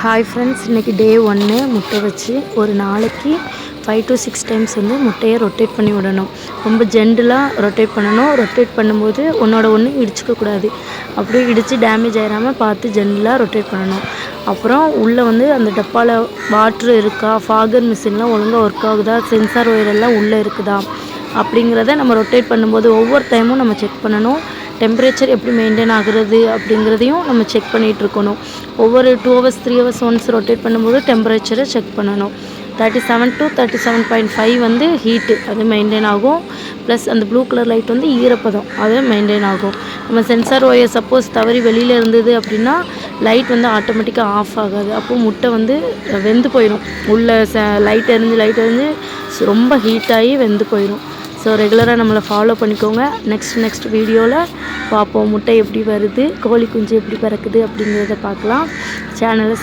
Hi friends, இன்றைக்கி டே 1 முட்டை வச்சு ஒரு நாளைக்கு 5 to 6 டைம்ஸ் வந்து முட்டையை ரொட்டேட் பண்ணி விடணும். ரொம்ப ஜென்டிலாக ரொட்டேட் பண்ணணும். ரொட்டேட் பண்ணும்போது ஒன்றோட ஒன்று இடிச்சிக்கக்கூடாது. அப்படியே இடித்து டேமேஜ் ஆகிடாமல் பார்த்து ஜென்டிலாக ரொட்டேட் பண்ணணும். அப்புறம் உள்ளே வந்து அந்த டப்பாவில் வாட்ரு இருக்கா, ஃபாகர் மிஷின்லாம் ஒழுங்காக ஒர்க் ஆகுதா, சென்சார் ஒயரெல்லாம் உள்ளே இருக்குதா அப்படிங்கிறத நம்ம ரொட்டேட் பண்ணும்போது ஒவ்வொரு டைமும் நம்ம செக் பண்ணணும். டெம்பரேச்சர் எப்படி மெயின்டைன் ஆகுறது அப்படிங்கிறதையும் நம்ம செக் பண்ணிகிட்ருக்கணும். ஒவ்வொரு 2 hours 3 hours ஒன்ஸ் ரொட்டேட் பண்ணும்போது டெம்பரேச்சரை செக் பண்ணணும். 37 to 37.5 வந்து ஹீட்டு அது மெயின்டைன் ஆகும். ப்ளஸ் அந்த ப்ளூ கலர் லைட் வந்து ஈரப்பதம் அது மெயின்டைன் ஆகும். நம்ம சென்சார் ஒயர் சப்போஸ் தவறி வெளியில் இருந்தது அப்படின்னா லைட் வந்து ஆட்டோமேட்டிக்காக ஆஃப் ஆகாது. அப்போது முட்டை வந்து வெந்து போயிடும். உள்ளே லைட் எரிஞ்சு ரொம்ப ஹீட்டாகி வெந்து போயிடும். ஸோ ரெகுலராக நம்மளை ஃபாலோ பண்ணிக்கோங்க. நெக்ஸ்ட் வீடியோவில் பார்ப்போம் முட்டை எப்படி வருது, கோழி குஞ்சு எப்படி பறக்குது அப்படிங்கிறத பார்க்கலாம். சேனலை